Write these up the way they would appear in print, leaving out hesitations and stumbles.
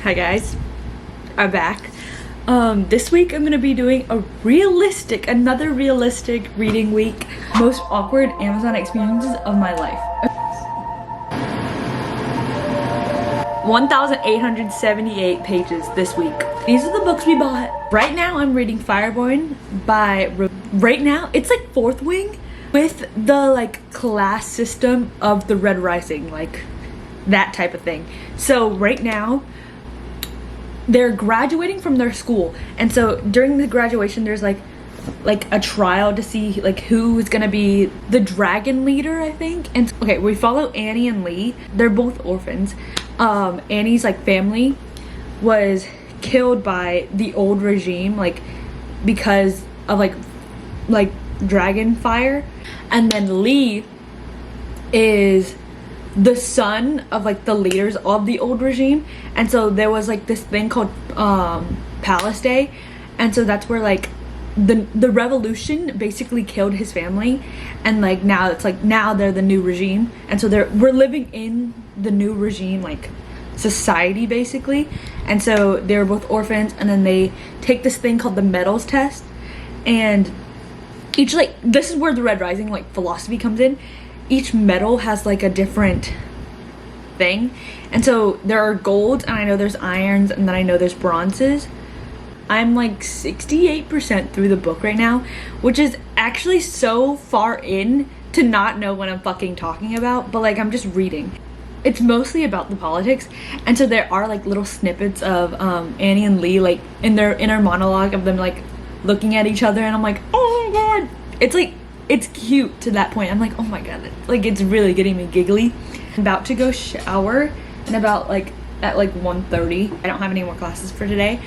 Hi guys, I'm back. This week I'm gonna be doing another realistic reading week. Most awkward Amazon experiences of my life. 1,878 pages this week. These are the books we bought. Right now I'm reading Fireborn by, right now it's like Fourth Wing with the like class system of the Red Rising, like that type of thing. So right now they're graduating from their school, and so during the graduation there's like a trial to see like who is gonna be the dragon leader, I think. And okay, we follow Annie and Lee. They're both orphans. Annie's like family was killed by the old regime, like because of like dragon fire. And then Lee is the son of like the leaders of the old regime, and so there was like this thing called Palace Day, and so that's where like the revolution basically killed his family, and like now it's like now they're the new regime, and so we're living in the new regime like society basically. And so they were both orphans, and then they take this thing called the medals test, and each like this is where the Red Rising like philosophy comes in. Each medal has like a different thing, and so there are golds, and I know there's irons, and then I know there's bronzes. I'm like 68% through the book right now, which is actually so far in to not know what I'm fucking talking about, but like I'm just reading. It's mostly about the politics, and so there are like little snippets of Annie and Lee like in their inner monologue of them like looking at each other, and I'm like, oh my god, it's like it's cute to that point. I'm like, oh my god, like it's really getting me giggly. I'm about to go shower and about like at like 1:30. I don't have any more classes for today.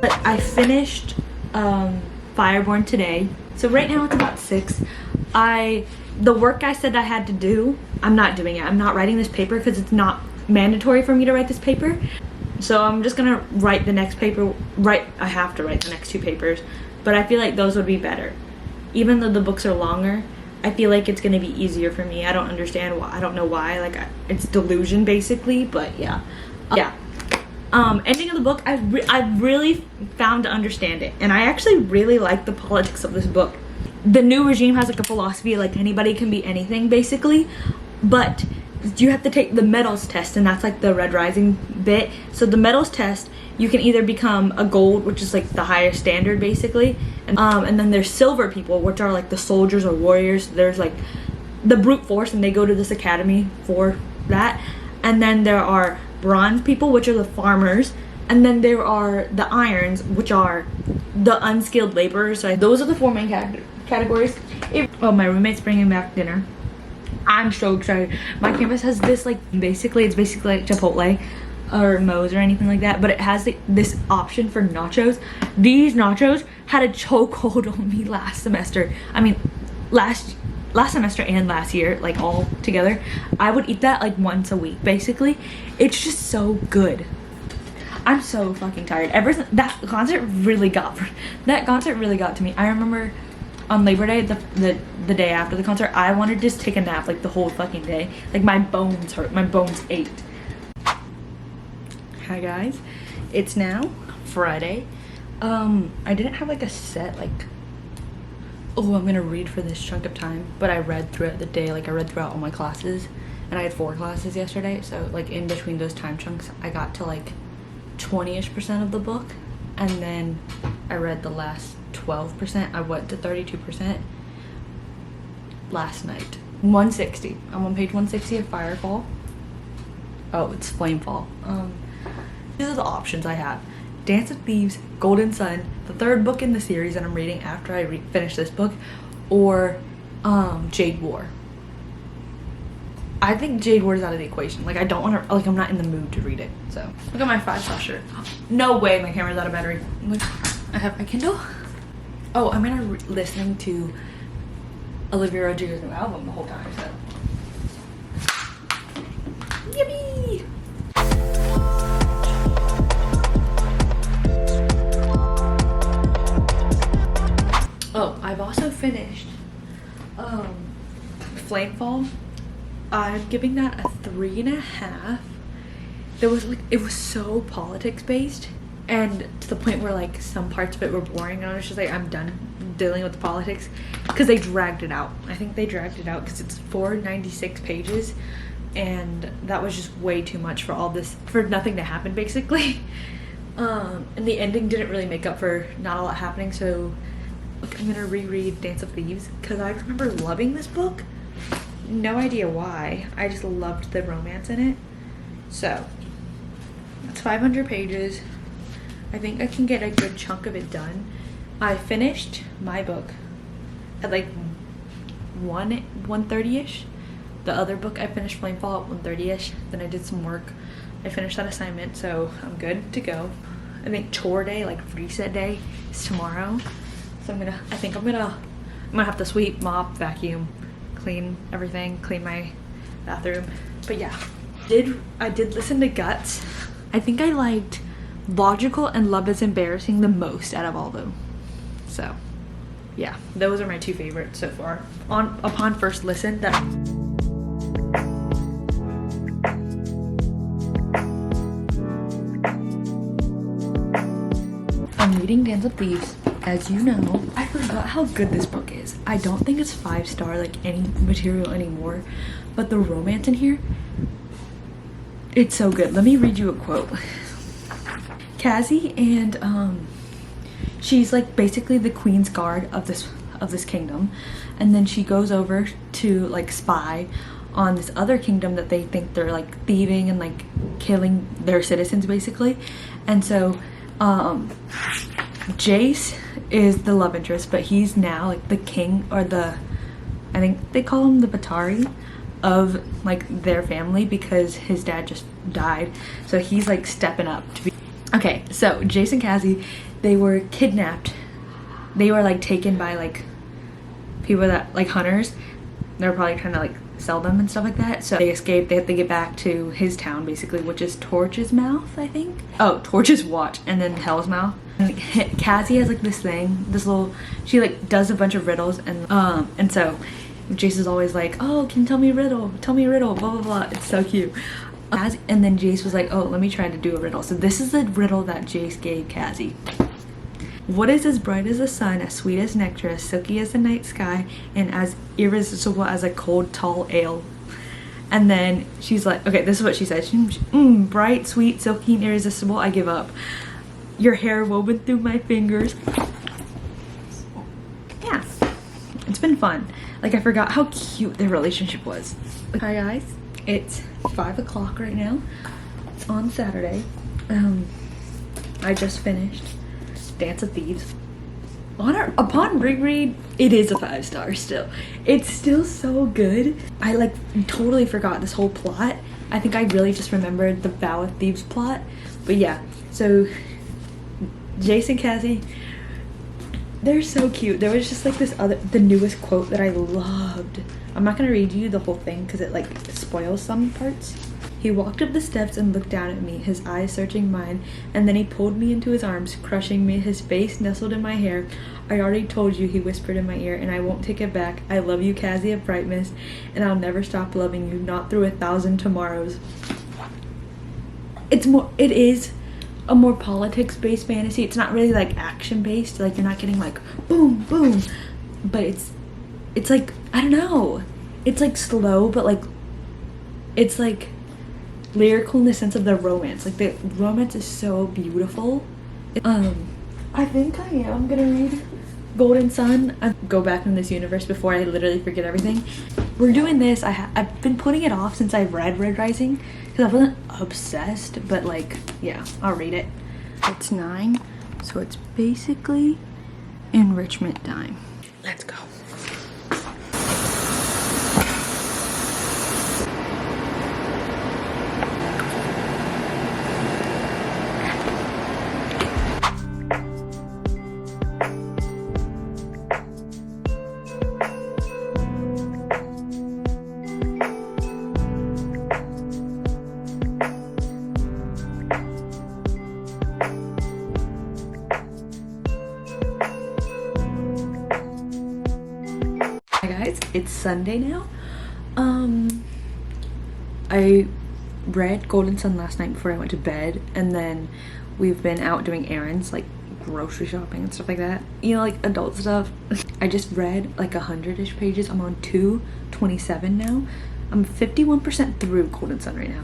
But I finished Fireborn today. So right now it's about 6. The work I said I had to do, I'm not doing it. I'm not writing this paper because it's not mandatory for me to write this paper. So I'm just gonna write the next paper. I have to write the next 2 papers, but I feel like those would be better. Even though the books are longer, I feel like it's gonna be easier for me. I don't understand why. I don't know why. Like it's delusion basically, but yeah. Ending of the book, I've really found to understand it, and I actually really like the politics of this book. The new regime has like a philosophy like anybody can be anything basically, but you have to take the medals test, and that's like the Red Rising bit. So the medals test, you can either become a gold, which is like the higher standard basically, and then there's silver people, which are like the soldiers or warriors. There's like the brute force, and they go to this academy for that. And then there are bronze people, which are the farmers, and then there are the irons, which are the unskilled laborers. So those are the 4 main categories. Oh, my roommate's bringing back dinner. I'm so excited. My campus has this like it's basically like Chipotle or Moe's or anything like that, but it has this option for nachos. These nachos had a chokehold on me last semester. I mean last semester and last year, like all together. I would eat that like once a week basically. It's just so good. I'm so fucking tired. That concert really got to me. I remember on Labor Day, the day after the concert, I wanted to just take a nap like the whole fucking day. Like my bones hurt, my bones ached. Hi guys, it's now Friday. I didn't have like a set like, oh, I'm gonna read for this chunk of time, but I read throughout the day. Like I read throughout all my classes, and I had 4 classes yesterday, so like in between those time chunks I got to like 20-ish% of the book, and then I read the last 12%. I went to 32% last night. 160. I'm on page 160 of Firefall. Oh, it's Flamefall. These are the options I have: Dance of Thieves, Golden Sun, the 3rd book in the series that I'm reading after I finish this book, or Jade War. I think Jade War is out of the equation. Like I don't want to, like I'm not in the mood to read it. So look at my 5-star shirt. No way my camera's out of battery. Look, I have my Kindle. Oh, I'm gonna listening to Olivia Rodrigo's new album the whole time. So yippee! finished Flamefall. I'm giving that a 3.5. It was so politics based, and to the point where like some parts of it were boring, and I was just like, I'm done dealing with the politics, because they dragged it out. I think they dragged it out because it's 496 pages, and that was just way too much for all this, for nothing to happen basically. And the ending didn't really make up for not a lot happening, so I'm gonna reread Dance of Thieves because I remember loving this book. No idea why. I just loved the romance in it. So it's 500 pages. I think I can get a good chunk of it done. I finished my book at like 1:30ish. The other book I finished Flamefall at 1:30ish. Then I did some work. I finished that assignment, so I'm good to go. I think chore day, like reset day, is tomorrow. So I'm gonna have to sweep, mop, vacuum, clean everything, clean my bathroom. But yeah, I did listen to Guts. I think I liked Logical and Love is Embarrassing the most out of all of them. So yeah, those are my two favorites so far. Upon first listen, I'm reading Dance of Thieves, as you know. I forgot how good this book is. I don't think it's 5-star like any material anymore, but the romance in here, it's so good. Let me read you a quote. Cassie and she's like basically the queen's guard of this kingdom, and then she goes over to like spy on this other kingdom that they think they're like thieving and like killing their citizens basically. And so Jace is the love interest, but he's now like the king, or I think they call him the Batari of like their family because his dad just died. So he's like stepping up to be. Okay, so Jace and Cassie, they were kidnapped. They were like taken by like people that like hunters. They were probably trying to like sell them and stuff like that. So they escaped. They have to get back to his town basically, which is Torch's Mouth, I think. Oh, Torch's Watch, and then Hell's Mouth. And Cassie has like this thing, she like does a bunch of riddles, and so Jace is always like, oh, can you tell me a riddle, blah blah blah. It's so cute. And then Jace was like, oh, let me try to do a riddle. So this is the riddle that Jace gave Cassie. What is as bright as the sun, as sweet as nectar, as silky as the night sky, and as irresistible as a cold, tall ale? And then she's like, okay, this is what she said. Bright, sweet, silky, and irresistible, I give up. Your hair woven through my fingers. Yeah, it's been fun. Like, I forgot how cute their relationship was. Hi guys, it's 5 o'clock right now. It's on Saturday. I just finished Dance of Thieves. Upon reread, it is a 5-star still. It's still so good. I like totally forgot this whole plot. I think I really just remembered the Vow of Thieves plot. But yeah, so Jace and Cassie, they're so cute. There was just like the newest quote that I loved. I'm not gonna read you the whole thing because it like spoils some parts. He walked up the steps and looked down at me, his eyes searching mine, and then he pulled me into his arms, crushing me, his face nestled in my hair. I already told you, he whispered in my ear, and I won't take it back. I love you, Cassie of Brightmist, and I'll never stop loving you, not through 1,000 tomorrows. It is a more politics-based fantasy. It's not really like action-based, like you're not getting like boom, boom, but it's like, I don't know, it's like slow, but like, it's like lyrical in the sense of the romance. Like the romance is so beautiful. I think I am gonna read Golden Sun and go back in this universe before I literally forget everything. We're doing this. I've been putting it off since I read Red Rising because I wasn't obsessed, but like, yeah, I'll read it. It's 9, so it's basically enrichment time. Let's go. it's Sunday now. I read Golden Son last night before I went to bed, and then we've been out doing errands, like grocery shopping and stuff like that, you know, like adult stuff. I just read like 100-ish pages. I'm on 227 now. I'm 51% through Golden Son right now.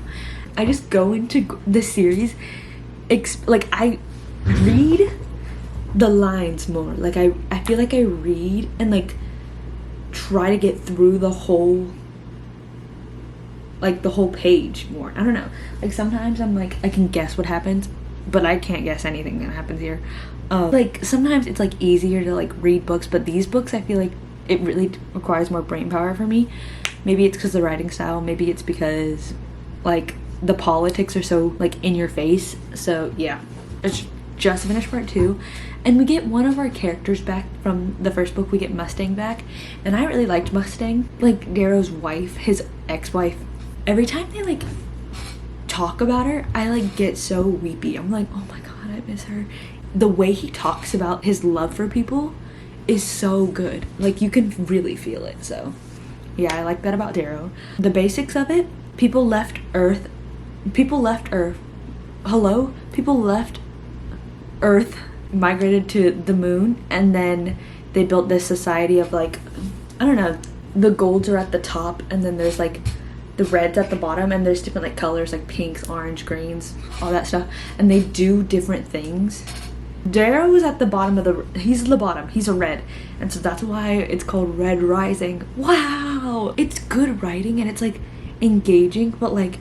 I just go into the series like I read the lines more. Like I feel like I read and like try to get through the whole page more. I don't know, like sometimes I'm like I can guess what happens, but I can't guess anything that happens here. Like sometimes it's like easier to like read books, but these books I feel like it really requires more brain power for me. Maybe it's because the writing style, maybe it's because like the politics are so like in your face. So yeah, it's just finished part 2, and we get one of our characters back from the first book. We get Mustang back, and I really liked Mustang, like Darrow's wife, his ex-wife. Every time they like talk about her, I like get so weepy. I'm like, oh my god, I miss her. The way he talks about his love for people is so good. Like you can really feel it. So yeah, I like that about Darrow. The basics of it: people left Earth. Hello? People left Earth, migrated to the moon, and then they built this society of like, I don't know, the golds are at the top, and then there's like the reds at the bottom, and there's different like colors like pinks, orange, greens, all that stuff, and they do different things. Darrow is at the bottom of he's the bottom, he's a red, and so that's why it's called Red Rising. Wow, it's good writing and it's like engaging, but like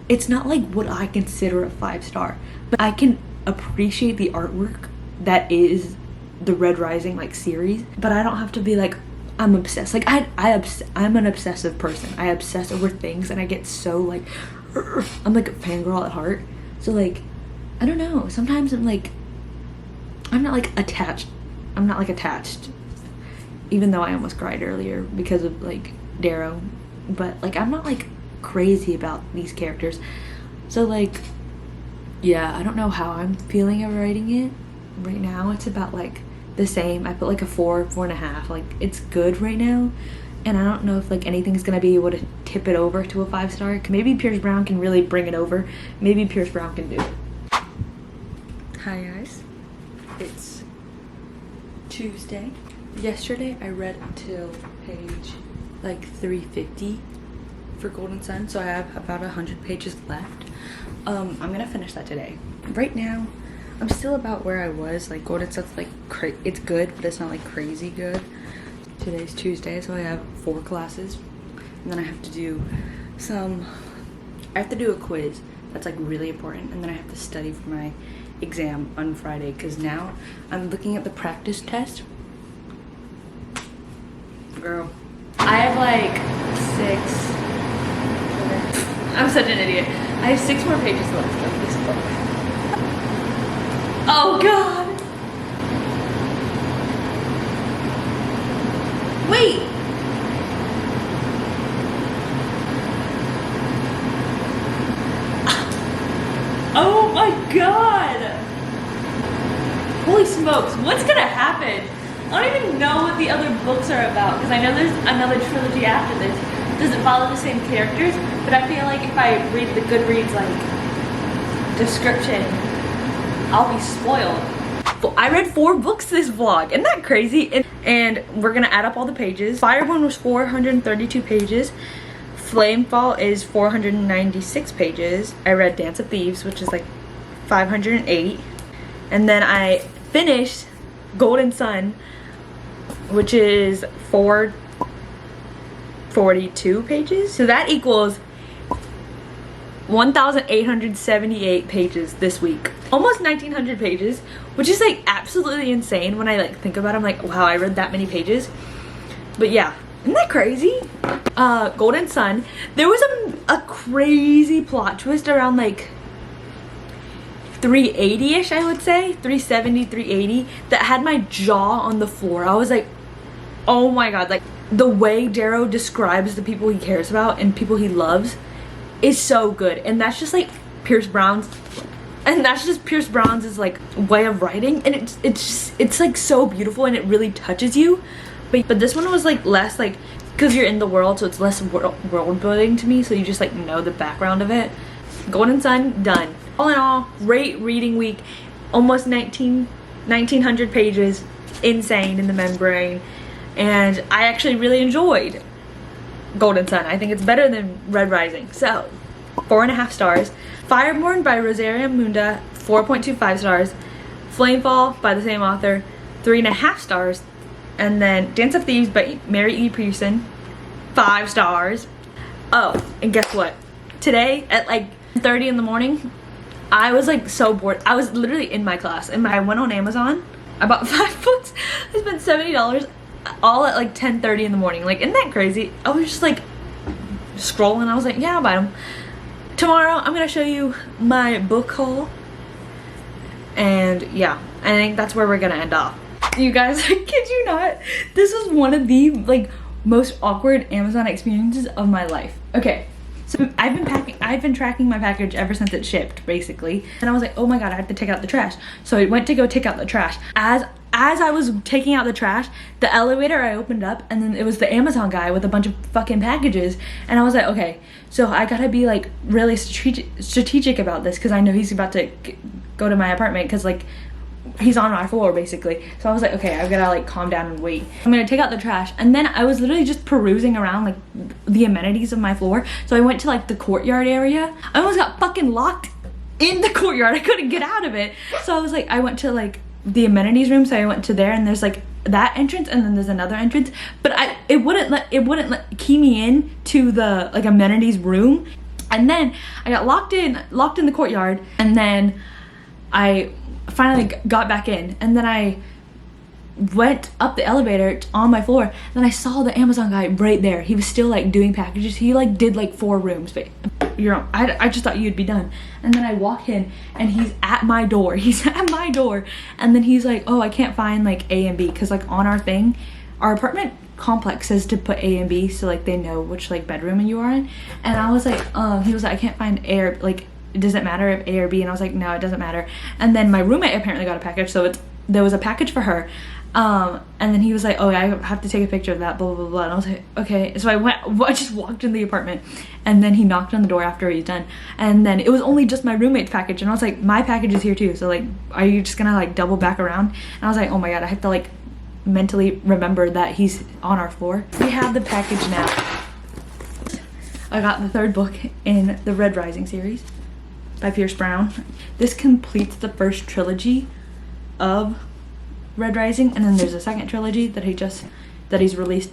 it's not like what I consider a 5-star, but I can appreciate the artwork that is the Red Rising like series, but I don't have to be like I'm obsessed. Like I'm an obsessive person. I obsess over things, and I get so like I'm like a fangirl at heart. So like I don't know, sometimes I'm not like attached. I'm not like attached, even though I almost cried earlier because of like Darrow, but like I'm not like crazy about these characters. So like yeah, I don't know how I'm feeling of writing it right now. It's about like the same. I put like a 4.5. Like it's good right now, and I don't know if like anything's gonna be able to tip it over to a 5-star. Maybe Pierce Brown can really bring it over. Maybe Pierce Brown can do it. Hi guys, it's Tuesday. Yesterday I read until page like 350 for Golden Son, so I have about 100 pages left. I'm gonna finish that today. Right now I'm still about where I was. Like Golden Son's like it's good, but it's not like crazy good. Today's Tuesday, so I have 4 classes, and then I have to do a quiz that's like really important, and then I have to study for my exam on Friday, because now I'm looking at the practice test. Girl, I have like 6. I'm such an idiot. I have 6 more pages left of this book. Oh god! Wait! Oh my god! Holy smokes, what's gonna happen? I don't even know what the other books are about, because I know there's another trilogy after this. Does it follow the same characters? But I feel like if I read the Goodreads like description, I'll be spoiled. I read 4 books this vlog. Isn't that crazy? And we're gonna add up all the pages. Fireborn was 432 pages. Flamefall is 496 pages. I read Dance of Thieves, which is like 508. And then I finished Golden Son, which is 442 pages. So that equals 1,878 pages this week. Almost 1,900 pages, which is like absolutely insane when I like think about it. I'm like, wow, I read that many pages. But yeah, isn't that crazy? Golden Son, there was a crazy plot twist around like 380-ish, I would say, 370, 380, that had my jaw on the floor. I was like, oh my god, like the way Darrow describes the people he cares about and people he loves is so good. And that's just like Pierce Brown's like way of writing, and it's like so beautiful, and it really touches you. But this one was like less like because you're in the world, so it's less world building to me, so you just like know the background of it. Golden Son, done. All in all, great reading week. Almost 1900 pages. Insane in the membrane. And I actually really enjoyed Golden Son. I think it's better than Red Rising. So, 4.5 stars. Fireborn by Rosaria Munda, 4.25 stars. Flamefall by the same author, 3.5 stars. And then Dance of Thieves by Mary E. Pearson, 5 stars. Oh, and guess what? Today at like 30 in the morning, I was like so bored. I was literally in my class and I went on Amazon. I bought 5 books. I spent $70 all at like 10:30 in the morning. Like, isn't that crazy? I was just like scrolling. I was like, yeah, I'll buy them. Tomorrow I'm gonna show you my book haul. And yeah, I think that's where we're gonna end off. You guys, I kid you not, this was one of the like most awkward Amazon experiences of my life. Okay, so I've been tracking my package ever since it shipped, basically. And I was like, oh my god, I have to take out the trash. So I went to go take out the trash. As I was taking out the trash, the elevator I opened up, and then it was the Amazon guy with a bunch of fucking packages. And I was like, okay, so I gotta be like really strategic about this, because I know he's about to go to my apartment, because like he's on my floor basically. So I was like, okay, I've gotta like calm down and wait. I'm gonna take out the trash. And then I was literally just perusing around like the amenities of my floor. So I went to like the courtyard area. I almost got fucking locked in the courtyard. I couldn't get out of it. So I was like, I went to like the amenities room. So I went to there, and there's like that entrance, and then there's another entrance, but it wouldn't let key me in to the like amenities room. And then I got locked in the courtyard, and then I finally got back in, and then I went up the elevator on my floor. Then I saw the Amazon guy right there. He was still like doing packages. He like did like 4 rooms, but I just thought you'd be done. And then I walk in, and he's at my door. He's at my door, and then he's like, oh, I can't find like A and B, because like on our thing, our apartment complex says to put A and B, so like they know which like bedroom you are in. And I was like, he was like, I can't find A, or like, does it matter if A or B? And I was like, no, it doesn't matter. And then my roommate apparently got a package, so there was a package for her. And then he was like, oh, I have to take a picture of that, blah, blah, blah. And I was like, okay. So I just walked in the apartment, and then he knocked on the door after he's done. And then it was only just my roommate's package. And I was like, my package is here too. So like, are you just gonna like double back around? And I was like, oh my god, I have to like mentally remember that he's on our floor. We have the package now. I got the 3rd book in the Red Rising series by Pierce Brown. This completes the first trilogy of Red Rising, and then there's a 2nd trilogy that he's released.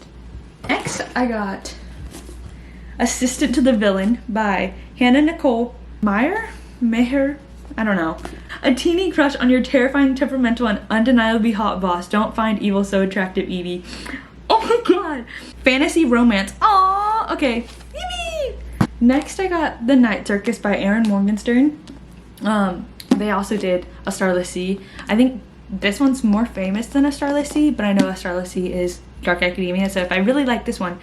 Next, I got Assistant to the Villain by Hannah Nicole Meyer, I don't know. A teeny crush on your terrifying, temperamental, and undeniably hot boss. Don't find evil so attractive, Evie. Oh my god. Fantasy romance. Aww. Okay. Evie. Next, I got The Night Circus by Erin Morgenstern. They also did A Starless Sea. I think this one's more famous than A Starless Sea, but I know A Starless Sea is Dark Academia, so if I really like this one,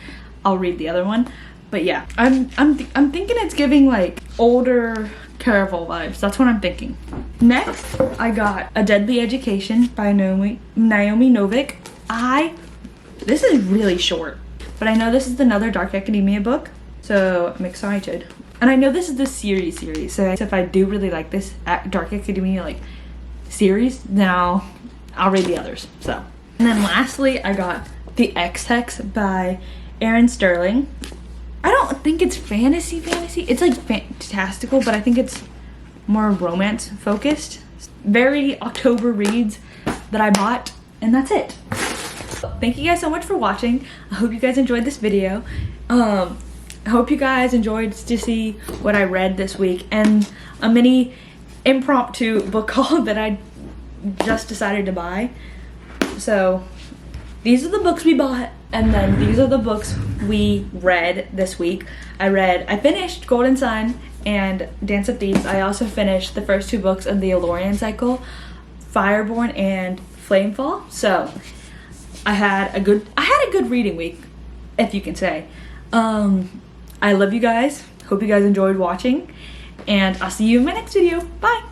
I'll read the other one. But yeah, I'm thinking it's giving like older Caraval vibes. That's what I'm thinking. Next, I got A Deadly Education by Naomi Novik. This is really short, but I know this is another Dark Academia book, so I'm excited. And I know this is the series, so if I do really like this Dark Academia like series, then I'll read the others. So, and then lastly, I got The X-Hex by Erin Sterling. I don't think it's fantasy. It's like fantastical, but I think it's more romance focused. Very October reads that I bought, and that's it. Thank you guys so much for watching. I hope you guys enjoyed this video. I hope you guys enjoyed to see what I read this week, and a mini impromptu book haul that I just decided to buy. So these are the books we bought, and then these are the books we read this week. I finished Golden Son and Dance of Thieves. I also finished the first 2 books of the Elorian cycle, Fireborn and Flamefall. So I had a good reading week, if you can say. I love you guys. Hope you guys enjoyed watching, and I'll see you in my next video. Bye.